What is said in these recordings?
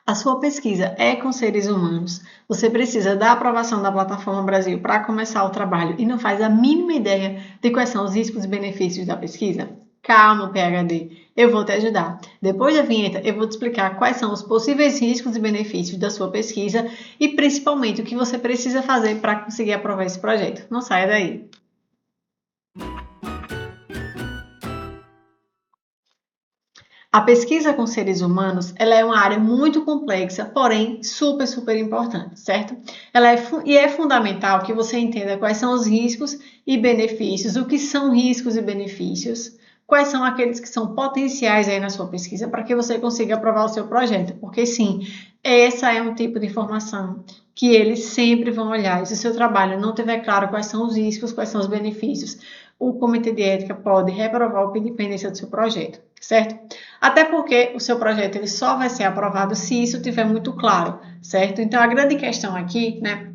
A sua pesquisa é com seres humanos. Você precisa da aprovação da Plataforma Brasil para começar o trabalho e não faz a mínima ideia de quais são os riscos e benefícios da pesquisa? Calma, PhD, eu vou te ajudar. Depois da vinheta, eu vou te explicar quais são os possíveis riscos e benefícios da sua pesquisa e principalmente o que você precisa fazer para conseguir aprovar esse projeto. Não saia daí. A pesquisa com seres humanos, ela é uma área muito complexa, porém super importante, certo? É fundamental que você entenda quais são os riscos e benefícios, o que são riscos e benefícios, quais são aqueles que são potenciais aí na sua pesquisa para que você consiga aprovar o seu projeto, porque sim, essa é um tipo de informação que eles sempre vão olhar. E se o seu trabalho não tiver claro quais são os riscos, quais são os benefícios, o Comitê de Ética pode reprovar a independência do seu projeto, certo? Até porque o seu projeto ele só vai ser aprovado se isso estiver muito claro, certo? Então, a grande questão aqui, né,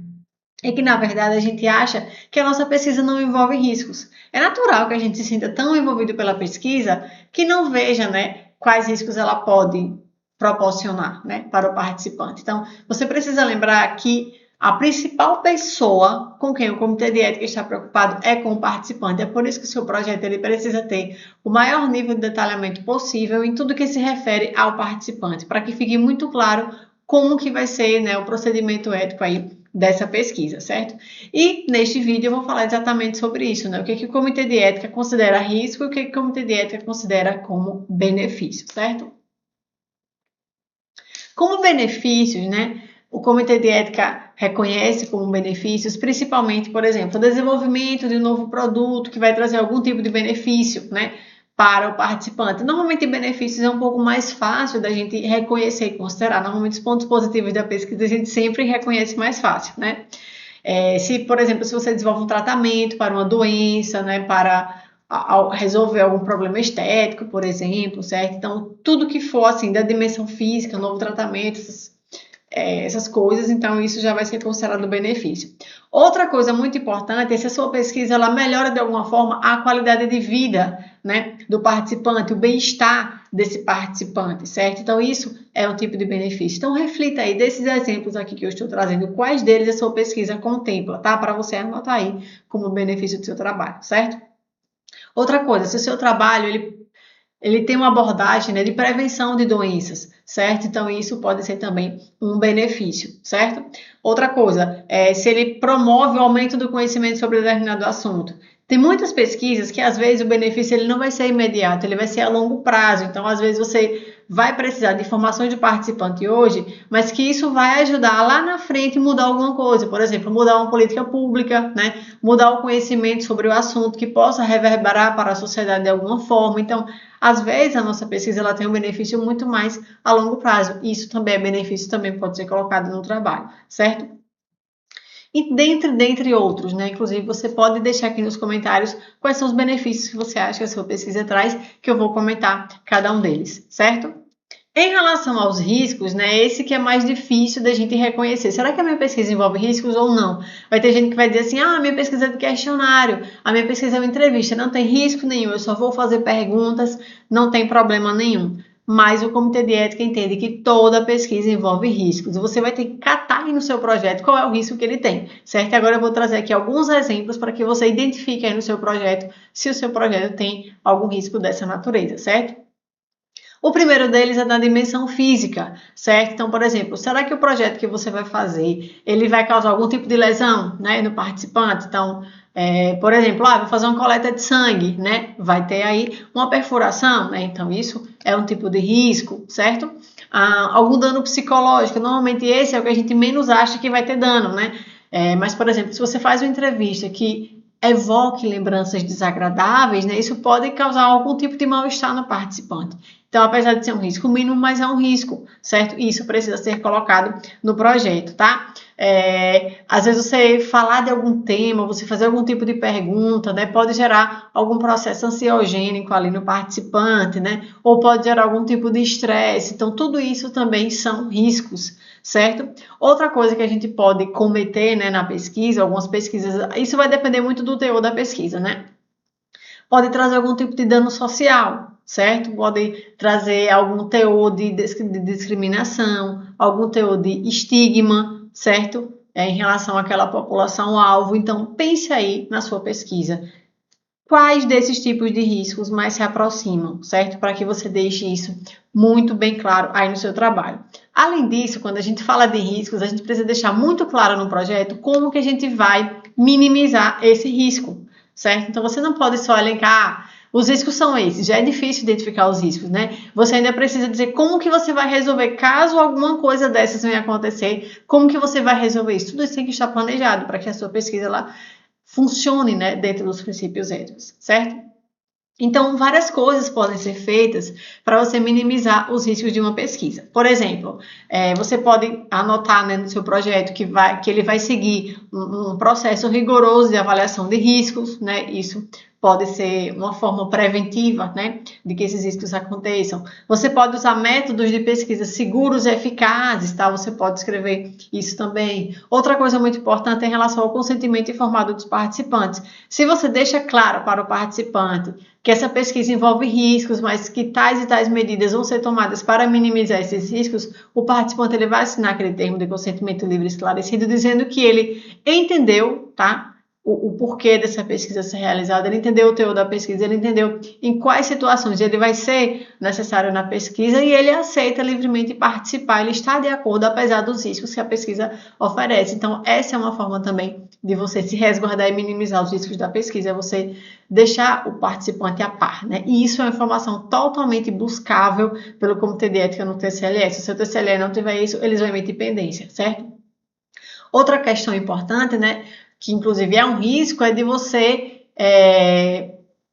é que, na verdade, a gente acha que a nossa pesquisa não envolve riscos. É natural que a gente se sinta tão envolvido pela pesquisa que não veja, né, quais riscos ela pode proporcionar, né, para o participante. Então, você precisa lembrar que a principal pessoa com quem o Comitê de Ética está preocupado é com o participante. É por isso que o seu projeto ele precisa ter o maior nível de detalhamento possível em tudo que se refere ao participante, para que fique muito claro como que vai ser, né, o procedimento ético aí dessa pesquisa, certo? E neste vídeo eu vou falar exatamente sobre isso, né? O que o Comitê de Ética considera risco e o que o Comitê de Ética considera como benefício, certo? Como benefícios, né? O Comitê de Ética reconhece como benefícios, principalmente, por exemplo, o desenvolvimento de um novo produto que vai trazer algum tipo de benefício, né, para o participante. Normalmente, benefícios é um pouco mais fácil da gente reconhecer e considerar. Normalmente, os pontos positivos da pesquisa a gente sempre reconhece mais fácil, né? Se, por exemplo, se você desenvolve um tratamento para uma doença, né, para resolver algum problema estético, por exemplo, certo? Então, tudo que for assim da dimensão física, novo tratamento, essas coisas, então isso já vai ser considerado benefício. Outra coisa muito importante é se a sua pesquisa ela melhora de alguma forma a qualidade de vida, né, do participante, o bem-estar desse participante, certo? Então isso é um tipo de benefício. Então reflita aí desses exemplos aqui que eu estou trazendo, quais deles a sua pesquisa contempla, tá? Para você anotar aí como benefício do seu trabalho, certo? Outra coisa, se o seu trabalho ele tem uma abordagem, né, de prevenção de doenças, certo? Então, isso pode ser também um benefício, certo? Outra coisa, se ele promove o aumento do conhecimento sobre determinado assunto. Tem muitas pesquisas que, às vezes, o benefício ele não vai ser imediato, ele vai ser a longo prazo. Então, às vezes, você vai precisar de informações de participante hoje, mas que isso vai ajudar lá na frente a mudar alguma coisa. Por exemplo, mudar uma política pública, né? Mudar o conhecimento sobre o assunto que possa reverberar para a sociedade de alguma forma. Então, às vezes, a nossa pesquisa ela tem um benefício muito mais a longo prazo. Isso também é benefício, também pode ser colocado no trabalho, certo? E dentre outros, né? Inclusive, você pode deixar aqui nos comentários quais são os benefícios que você acha que a sua pesquisa traz, que eu vou comentar cada um deles, certo? Em relação aos riscos, né, esse que é mais difícil da gente reconhecer. Será que a minha pesquisa envolve riscos ou não? Vai ter gente que vai dizer assim, a minha pesquisa é de questionário, a minha pesquisa é uma entrevista, não tem risco nenhum, eu só vou fazer perguntas, não tem problema nenhum. Mas o Comitê de Ética entende que toda pesquisa envolve riscos. Você vai ter que catar aí no seu projeto qual é o risco que ele tem, certo? Agora eu vou trazer aqui alguns exemplos para que você identifique aí no seu projeto se o seu projeto tem algum risco dessa natureza, certo? O primeiro deles é na dimensão física, certo? Então, por exemplo, será que o projeto que você vai fazer, ele vai causar algum tipo de lesão, né, no participante? Então, por exemplo, vou fazer uma coleta de sangue, né? Vai ter aí uma perfuração, né? Então, isso é um tipo de risco, certo? Algum dano psicológico, normalmente esse é o que a gente menos acha que vai ter dano, né? Mas, por exemplo, se você faz uma entrevista que evoque lembranças desagradáveis, né? Isso pode causar algum tipo de mal-estar no participante. Então, apesar de ser um risco mínimo, mas é um risco, certo? E isso precisa ser colocado no projeto, tá? Às vezes você falar de algum tema, você fazer algum tipo de pergunta, né? Pode gerar algum processo ansiogênico ali no participante, né? Ou pode gerar algum tipo de estresse. Então, tudo isso também são riscos, certo? Outra coisa que a gente pode cometer, né, na pesquisa, algumas pesquisas, isso vai depender muito do teor da pesquisa, né? Pode trazer algum tipo de dano social, certo? Pode trazer algum teor de discriminação, algum teor de estigma, certo? Em relação àquela população-alvo. Então, pense aí na sua pesquisa. Quais desses tipos de riscos mais se aproximam, certo? Para que você deixe isso muito bem claro aí no seu trabalho. Além disso, quando a gente fala de riscos, a gente precisa deixar muito claro no projeto como que a gente vai minimizar esse risco, certo? Então, você não pode só elencar, os riscos são esses, já é difícil identificar os riscos, né? Você ainda precisa dizer como que você vai resolver caso alguma coisa dessas venha acontecer, como que você vai resolver isso. Tudo isso tem que estar planejado para que a sua pesquisa lá funcione, né, dentro dos princípios éticos, certo? Então, várias coisas podem ser feitas para você minimizar os riscos de uma pesquisa. Por exemplo, você pode anotar, né, no seu projeto que ele vai seguir um processo rigoroso de avaliação de riscos, né? Isso pode ser uma forma preventiva, né, de que esses riscos aconteçam. Você pode usar métodos de pesquisa seguros e eficazes, tá? Você pode escrever isso também. Outra coisa muito importante é em relação ao consentimento informado dos participantes. Se você deixa claro para o participante que essa pesquisa envolve riscos, mas que tais e tais medidas vão ser tomadas para minimizar esses riscos, o participante ele vai assinar aquele termo de consentimento livre e esclarecido, dizendo que ele entendeu, tá? O porquê dessa pesquisa ser realizada, ele entendeu o teor da pesquisa, ele entendeu em quais situações ele vai ser necessário na pesquisa e ele aceita livremente participar, ele está de acordo apesar dos riscos que a pesquisa oferece. Então, essa é uma forma também de você se resguardar e minimizar os riscos da pesquisa, é você deixar o participante a par, né? E isso é uma informação totalmente buscável pelo Comitê de Ética no TCLE. Se o seu TCLE não tiver isso, eles vão emitir pendência, certo? Outra questão importante, né, que inclusive é um risco, é de você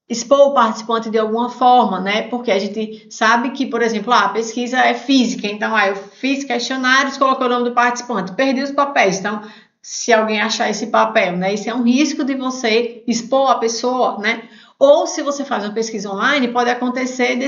expor o participante de alguma forma, né? Porque a gente sabe que, por exemplo, a pesquisa é física, então eu fiz questionários, coloquei o nome do participante, perdi os papéis, então se alguém achar esse papel, né? Isso é um risco de você expor a pessoa, né? Ou se você faz uma pesquisa online, pode acontecer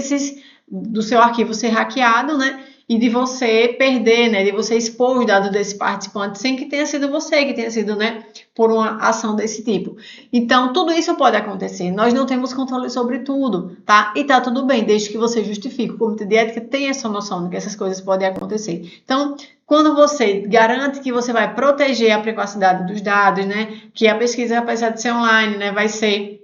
do seu arquivo ser hackeado, né? E de você perder, né? De você expor os dados desse participante sem que tenha sido você, que tenha sido, né? Por uma ação desse tipo. Então, tudo isso pode acontecer. Nós não temos controle sobre tudo, tá? E tá tudo bem, desde que você justifique. O Comitê de Ética tem essa noção de que essas coisas podem acontecer. Então, quando você garante que você vai proteger a privacidade dos dados, né? Que a pesquisa, apesar de ser online, né? Vai ser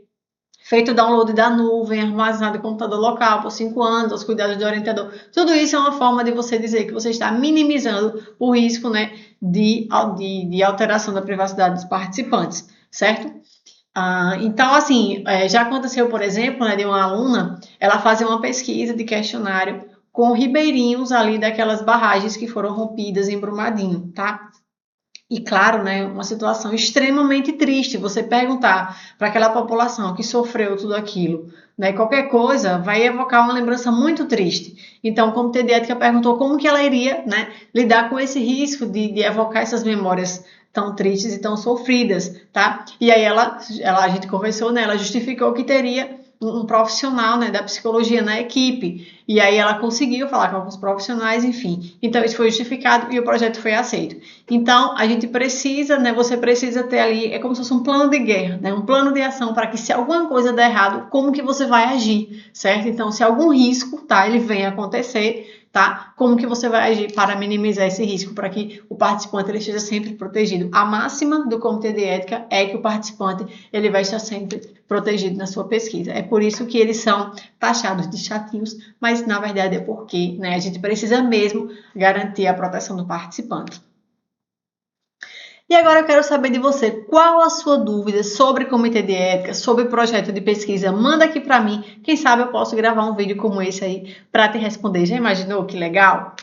feito o download da nuvem, armazenado em computador local por 5 anos, aos cuidados do orientador. Tudo isso é uma forma de você dizer que você está minimizando o risco, né, de alteração da privacidade dos participantes, certo? Então, assim, já aconteceu, por exemplo, né, de uma aluna, ela fazer uma pesquisa de questionário com ribeirinhos ali daquelas barragens que foram rompidas em Brumadinho, tá? E claro, né, uma situação extremamente triste, você perguntar para aquela população que sofreu tudo aquilo, né, qualquer coisa vai evocar uma lembrança muito triste. Então, o Comitê de Ética perguntou como que ela iria, né, lidar com esse risco de evocar essas memórias tão tristes e tão sofridas, tá? E aí a gente conversou, né, ela justificou que teria um profissional, né, da psicologia na equipe. E aí ela conseguiu falar com alguns profissionais, enfim. Então isso foi justificado e o projeto foi aceito. Então a gente precisa, né, você precisa ter ali, é como se fosse um plano de guerra, né, um plano de ação para que se alguma coisa der errado, como que você vai agir, certo? Então se algum risco, tá, ele vem acontecer, tá? Como que você vai agir para minimizar esse risco, para que o participante ele esteja sempre protegido? A máxima do Comitê de Ética é que o participante ele vai estar sempre protegido na sua pesquisa. É por isso que eles são taxados de chatinhos, mas na verdade é porque, né, a gente precisa mesmo garantir a proteção do participante. E agora eu quero saber de você, qual a sua dúvida sobre comitê de ética, sobre projeto de pesquisa? Manda aqui para mim, quem sabe eu posso gravar um vídeo como esse aí para te responder. Já imaginou que legal?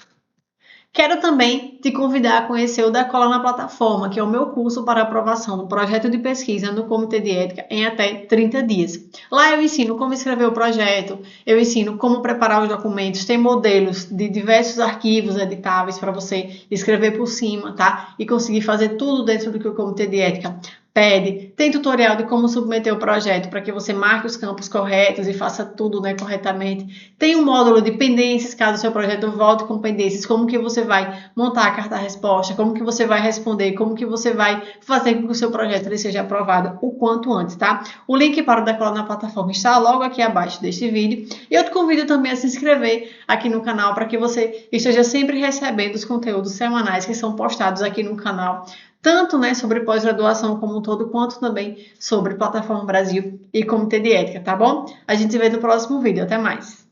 Quero também te convidar a conhecer o Decola na Plataforma, que é o meu curso para aprovação do projeto de pesquisa no Comitê de Ética em até 30 dias. Lá eu ensino como escrever o projeto, eu ensino como preparar os documentos, tem modelos de diversos arquivos editáveis para você escrever por cima, tá? E conseguir fazer tudo dentro do que o Comitê de Ética pede, tem tutorial de como submeter o projeto para que você marque os campos corretos e faça tudo, né, corretamente. Tem um módulo de pendências, caso o seu projeto volte com pendências, como que você vai montar a carta-resposta, como que você vai responder, como que você vai fazer com que o seu projeto ele seja aprovado o quanto antes, tá? O link para o Decola na plataforma está logo aqui abaixo deste vídeo. E eu te convido também a se inscrever aqui no canal para que você esteja sempre recebendo os conteúdos semanais que são postados aqui no canal, tanto, né, sobre pós-graduação como um todo, quanto também sobre Plataforma Brasil e Comitê de Ética, tá bom? A gente se vê no próximo vídeo. Até mais!